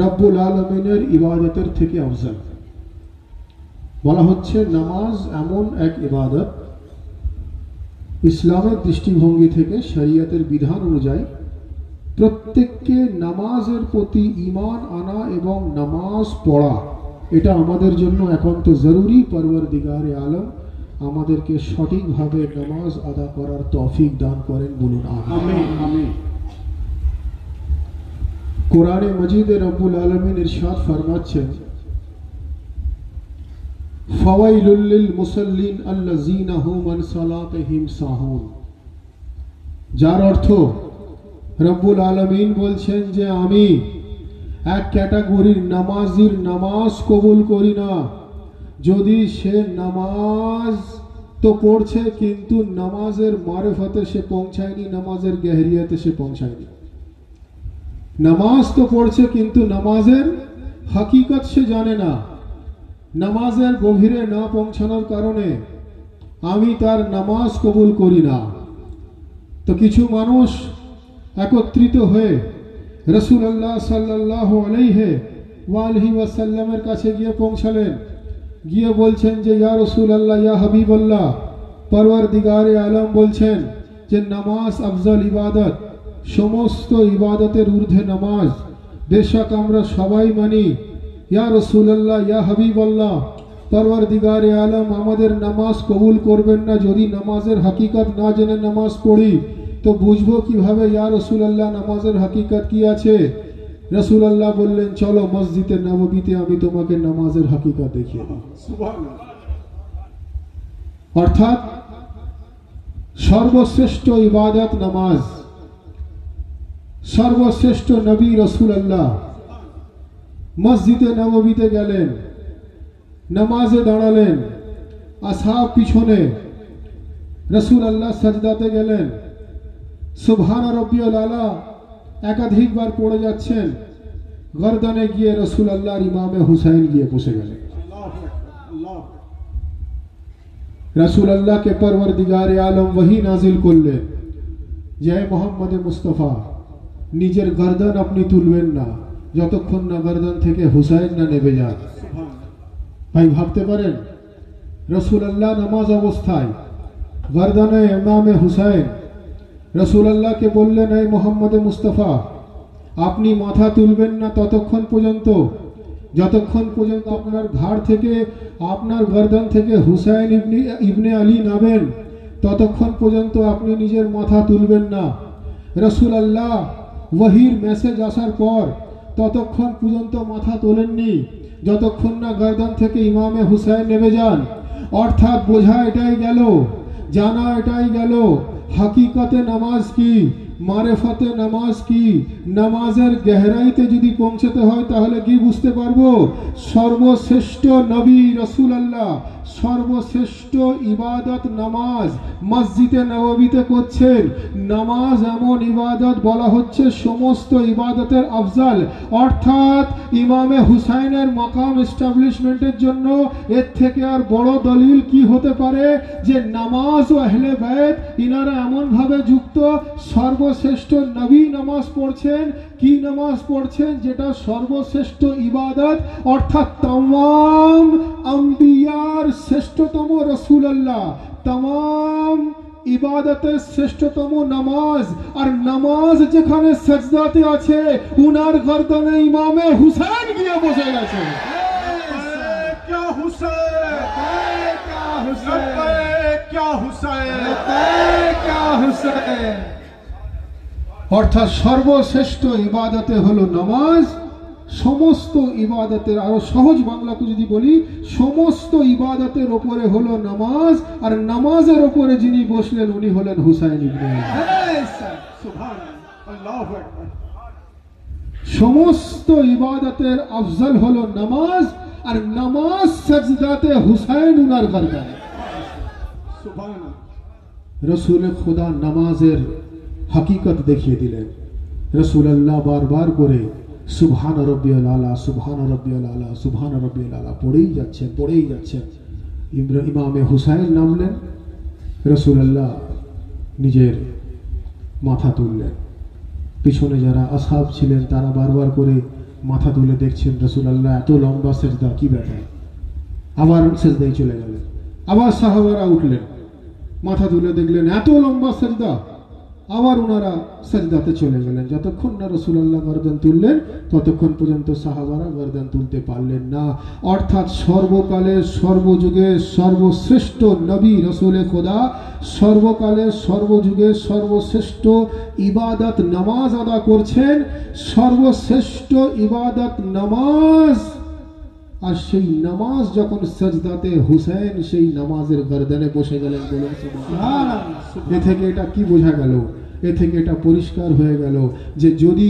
রব্বুল আলমিনের ইবাদতের থেকে আফজল। বলা হচ্ছে নামাজ এমন এক ইবাদত ইসলামের দৃষ্টিভঙ্গি থেকে শরীয়তের বিধান অনুযায়ী প্রত্যেককে নামাজের প্রতি ঈমান আনা এবং নামাজ পড়া এটা আমাদের জন্য একান্ত জরুরি। পরওয়ারদিগারে আলম আমাদেরকে সঠিকভাবে নামাজ আদা করার তৌফিক দান করেন, বলুন আমিন আমিন। কোরআনে মজিদে রব্বুল আলামিন ইরশাদ ফরমাচ্ছেন, ফাওয়াইলুল লিল মুসাল্লিন আল্লাযীনা হুম আন সালাতিহিম সাহুন। যার অর্থ রব্বুল আলামিন বলছেন যে আমি এক ক্যাটাগরির নামাজির নামাজ কবুল করি না যদি সে নামাজ তো পড়ছে কিন্তু নামাজের মারিফতে সে পৌঁছায়নি, নামাজের গহরিয়াতে সে পৌঁছায়নি। নামাজ তো পড়ছে কিন্তু নামাজের হাকিকত সে জানে না। নামাজের গভীরে না পৌঁছানোর কারণে আমি তার নামাজ কবুল করি না। তো কিছু মানুষ একত্রিত হয়ে রাসূলুল্লাহ সাল্লাল্লাহু আলাইহি ওয়াসাল্লামের কাছে গিয়ে পৌঁছালেন, গিয়ে বলছেন যে ইয়া রাসূলুল্লাহ, ইয়া হাবিবাল্লাহ, পরওয়ারদিগারে আলম বলছেন যে নামাজ আফজল ইবাদত, সমস্ত ইবাদতের ঊর্ধ্বে নামাজ। বেশক আমরা সবাই মানি, ইয়া রাসূলুল্লাহ, ইয়া হাবিবাল্লাহ, পরওয়ারদিগারে আলম আমাদের নামাজ কবুল করবেন না যদি নামাজের হাকিকত না জেনে নামাজ পড়ি। তো বুঝবো কিভাবে ইয়া রাসূলুল্লাহ নামাজের হাকিকত কি আছে? রাসূলুল্লাহ বললেন, চলো মসজিদে নববীতে আমি তোমাকে নামাজের হাকিকত দেখিয়ে দিই। অর্থাৎ সর্বশ্রেষ্ঠ ইবাদত নামাজ। সর্বশ্রেষ্ঠ নবী রাসূলুল্লাহ মসজিদে নববীতে গেলেন, নামাজে দাঁড়ালেন, আসহাব পিছনে, রাসূলুল্লাহ সাজদাতে গেলেন, সুবহান রাব্বিয়াল আলা একাধিকবার পড়ে যাচ্ছেন, গর্দনে গিয়ে রাসূলুল্লাহর ইমামে হুসাইন গিয়ে বসে গেলেন। রাসূলুল্লাহকে পরওয়ারদিগারে আলম ওহী নাজিল করলেন যে মুহাম্মদ মুস্তাফা, নিজের গর্দন আপনি তুলবেন না যতক্ষণ না গর্দন থেকে হুসাইন না নেমে যান। ভাই ভাবতে পারেন, রাসূলুল্লাহ নামাজ অবস্থায় গর্দনে ইমামে হুসাইন, রাসূলুল্লাহকে বললেন, এই মুহাম্মদ মুস্তাফা, আপনি মাথা তুলবেন না ততক্ষণ পর্যন্ত যতক্ষণ পর্যন্ত আপনার ঘাড় থেকে, আপনার গর্দন থেকে হুসাইন ইবনে আলী নামেন, ততক্ষণ পর্যন্ত আপনি নিজের মাথা তুলবেন না। রাসূলুল্লাহ ওহীর মেসেজ আসার পর ততক্ষণ পর্যন্ত মাথা তোলেননি যতক্ষণ না গর্দন থেকে ইমামে হুসাইন নেমে যান। অর্থাৎ বোঝা এটাই গেল, জানা এটাই গেল, হাকিকতে নামাজ কি, মারিফতে নামাজ কি, নামাজের গহরাইতে যদি পৌঁছতে হয় তাহলে কি বুঝতে পারবো? সর্বশ্রেষ্ঠ নবী রাসূলুল্লাহ সর্বশ্রেষ্ঠ ইবাদত নামাজ মসজিদে নববীতে করছেন। নামাজ এমন ইবাদত বলা হচ্ছে সমস্ত ইবাদতের আফজল। অর্থাৎ ইমামে হুসাইনের মাকাম এস্টাবলিশমেন্টের জন্য এর থেকে আর বড় দলিল কি হতে পারে যে নামাজ ও আহলে বাইত ইনারা এমন ভাবে যুক্ত। সর্বশ্রেষ্ঠ নবী নামাজ পড়ছেন, কি নামাজ পড়ছেন? যেটা সর্বশ্রেষ্ঠ ইবাদত, অর্থাৎ तमाम আম্বিয়ার শ্রেষ্ঠতম রাসূলুল্লাহ, तमाम ইবাদতের শ্রেষ্ঠতম নামাজ। আর নামাজ যেখানে সাজদাতে আছে উনার গর্দনে ইমামে হুসাইন গিয়ে বসে গেছে। क्या हुसैन, क्या हुसैन, क्या हुसैन, क्या हुसैन। অর্থাৎ সর্বশ্রেষ্ঠ ইবাদতে হলো নামাজ। সমস্ত ইবাদতের, আরো সহজ বাংলাতে যদি বলি, সমস্ত ইবাদতের ওপরে হলো নামাজ, আর নামাজের ওপরে যিনি বসলেন উনি হলেন হুসাইন ইবনে আলী। अल्लाहु अकबर। সমস্ত ইবাদতের আফজল হলো নামাজ, আর নামাজ সাজদাতে হুসাইন উনার গর্দানে। সুবহানাল্লাহ। রসুল খুদা নামাজের হकीकत দেখিয়ে দিলেন। রাসূলুল্লাহ বারবার করে সুবহান রাব্বিয়াল আলা, সুবহান রাব্বিয়াল আলা, সুবহান রাব্বিয়াল আলা পড়েই যাচ্ছেন। ইমামে হুসাইন নামলেন, রাসূলুল্লাহ নিজের মাথা তুললেন। পিছনে যারা আসহাব ছিলেন তারা বারবার করে মাথা তুলে দেখছেন রাসূলুল্লাহ এত লম্বা সেজদা, কি ব্যাপার। আবার সেজদায় চলে গেলেন। আবার সাহাবারা উঠলেন, মাথা তুলে দেখলেন এত লম্বা সেজদা, আবার ওনারা সেজদাতে চলে গেলেন। যতক্ষণ না রাসূলুল্লাহ গর্দান তুললেন ততক্ষণ পর্যন্ত সাহাবারা গর্দান তুলতে পারলেন না। অর্থাৎ সর্বকালে সর্বযুগে সর্বশ্রেষ্ঠ নবী রসুলে খোদা সর্বকালে সর্বযুগে সর্বশ্রেষ্ঠ ইবাদত নামাজ আদা করছেন। সর্বশ্রেষ্ঠ ইবাদত নামাজ, আর সেই নামাজ যখন সাজদাতে হুসাইন সেই নামাজের গর্দানে বসে গেলেন। বলুন সুবহানাল্লাহ। এ থেকে এটা কি বোঝা গেল? এ থেকে এটা পরিষ্কার হয়ে গেল যে যদি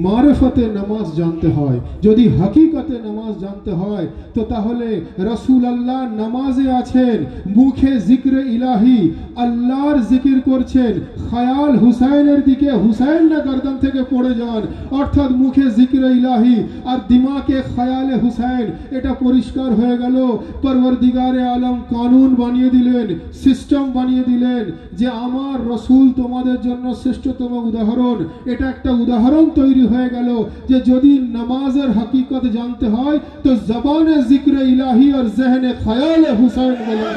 মারফতে নামাজ জানতে হয়, যদি হकीकते নামাজ জানতে হয়, তো তাহলে রাসূলুল্লাহ নামাজে আছেন, মুখে জিক্রে ইলাহি আল্লাহর জিকির করছেন, খেয়াল হুসাইনের দিকে, হুসাইন না গর্দান থেকে পড়ে যান। অর্থাৎ মুখে জিক্রে ইলাহি আর দিমাগে খেয়ালে হুসাইন। এটা পরিষ্কার হয়ে গেল। পরওয়ারদিগারে আলম কানুন বানিয়ে দিলেন, সিস্টেম বানিয়ে দিলেন যে আমার রাসূল তোমাদের জন্য শ্রেষ্ঠতম উদাহরণ। এটা একটা উদাহরণ তৈরি হয়ে গেল যে যদি নামাজের হकीकत জানতে হয় তো জবানে জিক্রে ইলাহি আর জহনে খেয়ালে হুসাইন বলেন।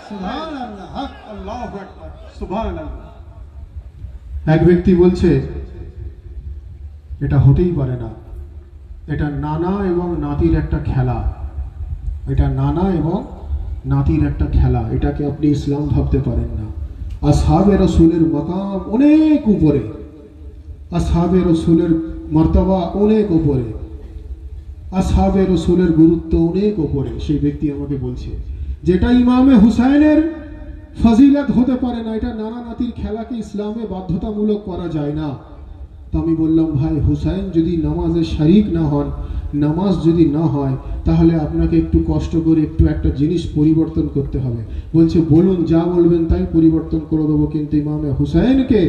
সুবহানাল্লাহ, হক, আল্লাহু আকবার, সুবহানাল্লাহ। এক ব্যক্তি বলছে এটা হতেই পারে না, এটা নানা এবং নাতির একটা খেলা, এটা নানা এবং নাতির একটা খেলা, এটাকে আপনি ইসলাম ভাবতে পারেন না। আসহাবে রসুলের মাকাম অনেক উপরে, আসহাবে রসুলের মর্তবা অনেক উপরে, আসহাবে রসুলের গুরুত্ব অনেক উপরে। সেই ব্যক্তি আমাকে বলছে যেটা ইমামে হুসাইনের ফজিলত হতে পারে না, এটা নানা নাতির খেলাকে ইসলামে বাধ্যতামূলক করা যায় না। তো আমি বললাম ভাই, হুসাইন যদি নামাজে শরিক না হন, নামাজ যদি না হয়, তাহলে আপনাকে একটু কষ্ট করে একটু একটা জিনিস পরিবর্তন করতে হবে। বলছে বলুন, যা বলবেন তাই পরিবর্তন করে দেবো, কিন্তু ইমামে হুসাইনকে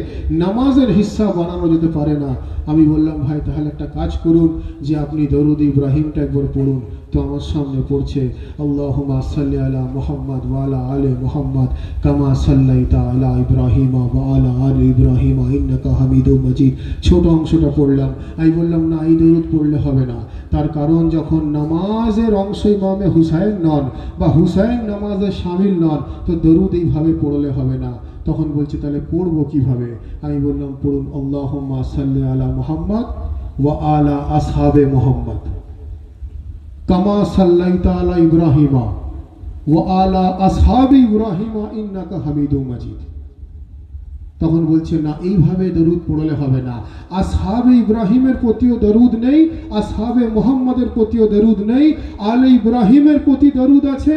নামাজের হিস্সা বানানো যেতে পারে না। আমি বললাম ভাই তাহলে একটা কাজ করুন যে আপনি দরুদ ইব্রাহিমটা একবার পড়ুন। তো আমার সামনে পড়ছে আল্লাহুম্মা সাল্লি আলা মুহাম্মদ ওয়া আলা আলি মুহাম্মদ কামা সাল্লাইতা আলা ইব্রাহিম ওয়া আলা আলি ইব্রাহিম ইন্নাকা হামিদুম মাজিদ। ছোট অংশটা পড়লাম। আমি বললাম না, এই দরুদ পড়লে হবে না। তার কারণ যখন নামাজের অংশ ইমামে হুসাইন নন বা হুসাইন নামাজে শামিল নন, তো দরুদ এইভাবে পড়লে হবে না। তখন বলছে তাহলে পড়বো কিভাবে? আমি বললাম পড়ুন আল্লাহুম্মা সাল্লি আলা মুহাম্মদ ওয়া আলা আসহাবে মুহাম্মদ কামা সাল্লাইতা আলা ইব্রাহিমা ওয়া আলা আসহাবে ইব্রাহিমা ইন্নাকা হামিদুম মাজিদ। তখন বলছে না, এইভাবে দরুদ পড়লে হবে না। আসহাবে ইব্রাহিমের প্রতিও দরুদ নেই, আসহাবে মুহাম্মদের প্রতিও দরুদ নেই। আলে ইব্রাহিমের প্রতি দরুদ আছে,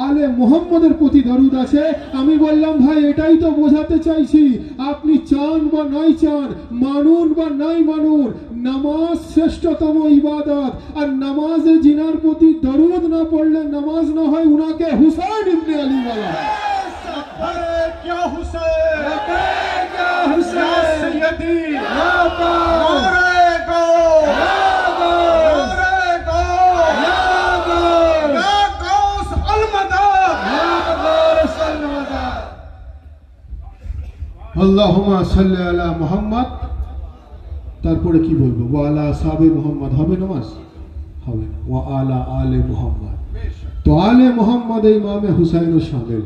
আলে মুহাম্মদের প্রতি দরুদ আছে। আমি বললাম ভাই এটাই তো বোঝাতে চাইছি, আপনি চান বা নাই চান, মানুন বা নাই মানুন, নামাজ শ্রেষ্ঠতম ইবাদত। আর নামাজে জিনার প্রতি দরুদ না পড়লে নামাজ না হয়, উনাকে হুসাইন ইবনে আলী বলা হয়। क्या हुसैन, क्या हुसैन, सैयदी मोरे गो, मोरे गो, या गौस अलमदद, या गौस अलमदद। আল্লাহুম্মা সাল্লি আলা মুহাম্মদ, তারপরে কি বলবো? ওয়া আলা আসহাবে মুহাম্মদ হবে নামাজ? হবে না। ওয়া আলা আলে মুহাম্মদ, তো আলে মুহাম্মদ ইমামে হুসাইনও শামিল,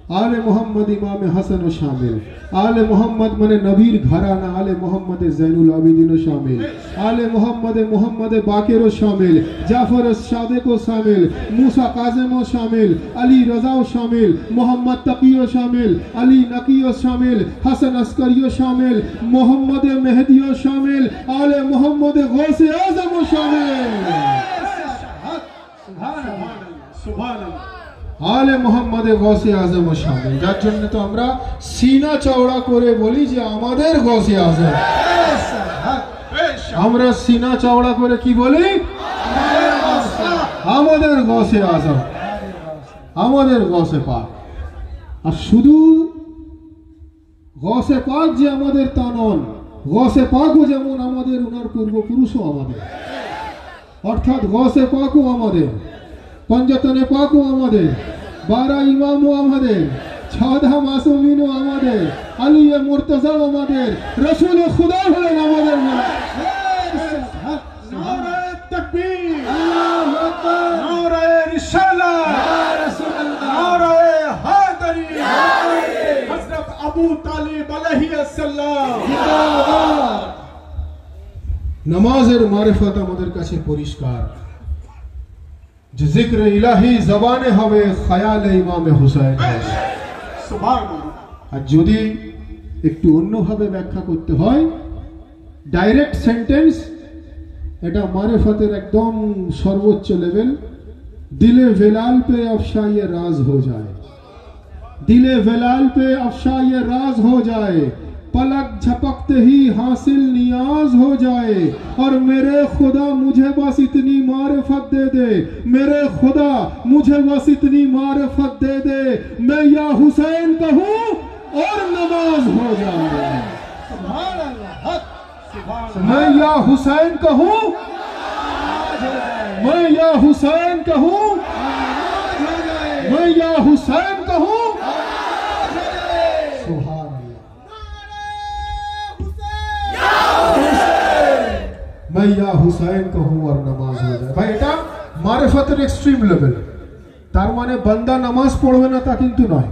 आले मोहम्मद इमाम हसन शामिल। आले मोहम्मद मने नबीर घराना, आले मोहम्मद जैनुल आबिदीन शामिल, आले मोहम्मद मोहम्मद बाकिर शामिल, जाफर सादिक शामिल, मूसा काजिम शामिल, अली रजा शामिल, मोहम्मद तकी शामिल, अली नकी शामिल, हसन अस्करी शामिल, मोहम्मद मेहदी शामिल, आले मोहम्मद गौसे आजम शामिल। सुभान अल्लाह, सुभान अल्लाह। আলে মোহাম্মদে গৌসে আজম শামিল, যার জন্য তো আমরা সিনা চওড়া করে বলি যে আমাদের গৌসে আজম। আমরা সিনা চওড়া করে কি বলি? আমাদের গৌসে আজম, আমাদের গৌসে পাক। আর শুধু গৌসে পাক যে আমাদের তা নন, গৌসে পাকও যেমন আমাদের, ওনার পূর্বপুরুষও আমাদের, অর্থাৎ গৌসে পাকও আমাদের, পঞ্জতনে পাকও আমাদের, 12 ইমামও আমাদের, 14 মাসুমিনও আমাদের, আলী মুর্তজাও আমাদের, রাসূল খুদা হলেন আমাদের। নারে তাকবীর, আল্লাহু আকবার, নারে রিসালাত, ইয়া রাসূলুল্লাহ, নারে হায়দারি, হযরত আবু তালিব আলাইহিস সালাম জিন্দাবাদ। নামাজের মারিফত আমাদের কাছে পরিষ্কার, যে জিক্র ইলাহি জবানে হবে খায়ালে ইমামে হুসাইন। সুবহানাল্লাহ। আর যদি একটু অন্যভাবে ব্যাখ্যা করতে হয়, ডাইরেক্ট সেন্টেন্স, এটা মারিফতের একদম সর্বোচ্চ লেভেল। দিলে वेलाल पे अफशाए राज हो जाए, दिले वेलाल पे अफशाए राज हो जाए, पलक झपकते ही हासिल नियाज हो जाए, और मेरे खुदा मुझे बस इतनी मारिफत दे दे, मेरे खुदा मुझे बस इतनी मारिफत दे दे, मैं या हुसैन कहूँ और नमाज हो जाए। सुभान अल्लाह, सुभान मैं या हुसैन कहूँ, मैं या हुसैन कहूँ, मैं या हुसैन कहूँ। सुभान मैं या हुसैन कहूँ और नमाज हो जाए। भाई এটা মারিফতের এক্সট্রিম লেভেল। তার মানে বান্দা নামাজ পড়বে না তা কিন্তু নয়,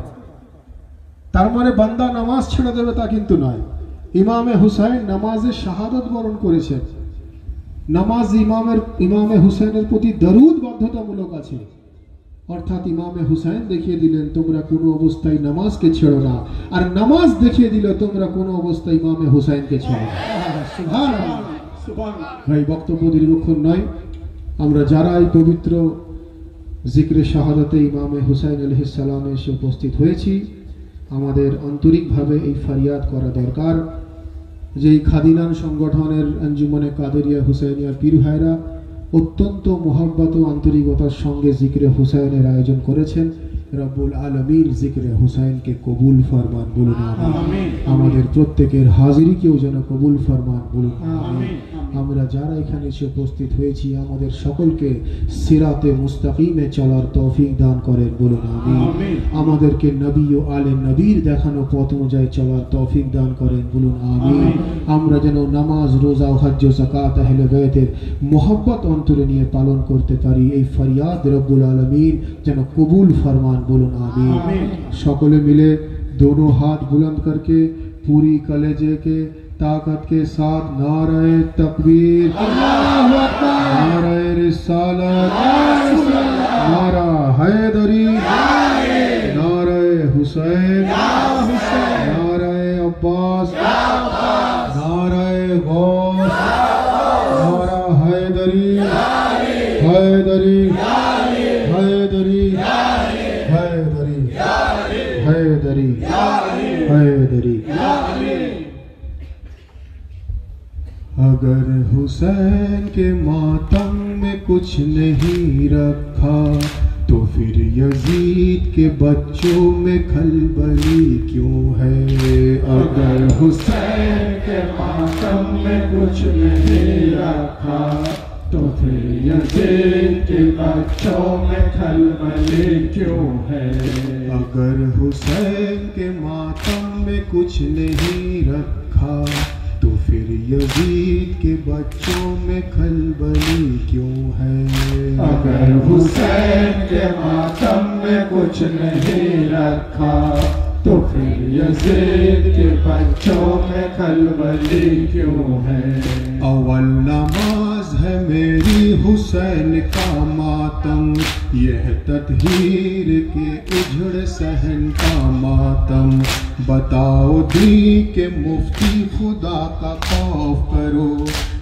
তার মানে বান্দা নামাজ ছেড়ে দেবে তা কিন্তু নয়। ইমামে হুসাইন নামাজে শাহাদাত বরণ করেছেন। নামাজ ইমামে হুসাইনের প্রতি দরুদ বাধ্যতামূলক আছে, অর্থাৎ ইমামে হুসাইন দেখিয়ে দিলেন তোমরা কোনো অবস্থায় নামাজকে ছেড়ো না, আর নামাজ দেখিয়ে দিল তোমরা কোনো অবস্থায় ইমামে হুসাইনকে ছেড়ো না। সুবহানাল্লাহ, সুবহানাল্লাহ। ভাই বক্তব্য দীর্ঘক্ষণ নয়, আমরা যারা এই পবিত্র জিক্রে শাহাদাতে ইমামে হুসাইন আলাইহিস সালামে এসে উপস্থিত হয়েছি, আমাদের আন্তরিকভাবে এই ফরিয়াদ করা দরকার যে এই খাদিনান সংগঠনের আঞ্জুমানে কাদেরিয়া হুসাইনিয়া পীর ভাইরা অত্যন্ত মোহাব্বত ও আন্তরিকতার সঙ্গে জিক্রে হুসাইনের আয়োজন করেছেন। রব্বুল আলামিন জিক্রে হুসাইনকে কবুল ফরমান, বলুন আমিন। আমাদের প্রত্যেকের হাজিরিকেও যেন কবুল ফরমান, বলুন আমিন। আমরা যারা এখানে এসে উপস্থিত হয়েছি আমাদের সকলকে সিরাতে মুস্তাকিমে চলার তৌফিক দান করেন, বলুন আমিন। আমাদেরকে নবী ও আলে নবীর দেখানো পথ অনুযায়ী চলার তৌফিক দান করেন, বলুন আমিন। আমরা যেন নামাজ, রোজা ও হজ্জ ও যাকাত আহলে বাইতের মোহাব্বত অন্তরে নিয়ে পালন করতে পারি, এই ফরিয়াদ রব্বুল আলামিন যেন কবুল ফরমান, बोलो आमीन। সকলে मिले दोनों हाथ बुलंद करके पूरी कलेजे के ताकत के साथ नारे तकबीर, अल्लाहु अकबर, नारे रिसालत, नारा हैदरी, नारे हुसैन, नारे अब्बास, नारे गौस, नारा हैदरी, हैदरी, हैदरी, हैदरी, हैदरी, हैदरी। अगर हुसैन के मातम में कुछ नहीं रखा तो फिर यजीद के बच्चों में खलबली क्यों है। अगर हुसैन के मातम में कुछ नहीं रखा तो फिर यजीद के बच्चों में खलबली क्यों है। अगर हुसैन के मातम में कुछ नहीं रखा तो फिर यजीद के बच्चों में खलबली क्यों है। अगर हुसैन के मातम में कुछ नहीं रखा तो फिर यजीद के बच्चों में खलबली क्यों है। अव्वल नमाज है मेरी हुसैन का मातम, यह तत्हीर के उजड़ सहन का मातम। बताओ दी के मुफ्ती खुदा का खौफ करो,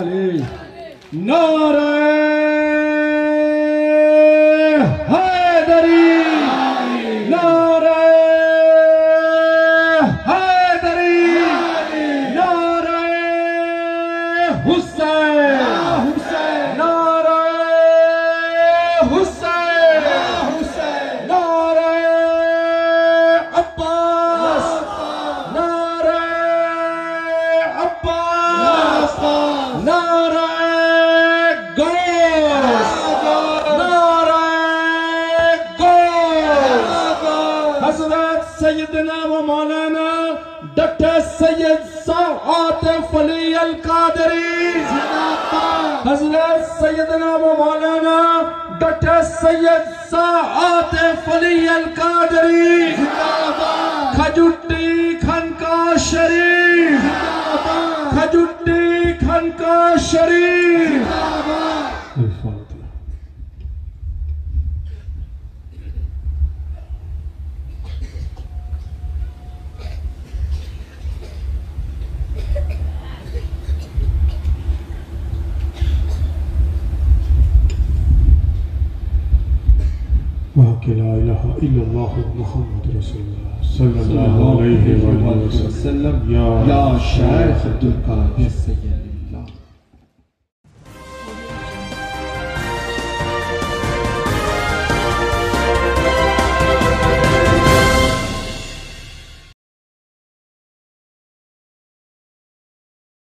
आले नारे हैदरी नारे हैदरी नारे हुसैन नारे हुसैन नारे अब्बास नारे अब्बास नारे गौस नारे गौस हज़रत सैयदना व मौलाना डॉक्टर सैयद आतिफ अली अल कादरी हज़रत सैयदना व मौलाना डॉक्टर सैयद आतिफ अली अल कादरी खजुट्टी खनका शरीफ खजुट्टी खनका शरीफ ला इलाहा इल्लल्लाह मुहम्मद रसूलुल्लाह सल्लल्लाहु अलैहि वसल्लम या शेख अब्दुल कादिर सैयद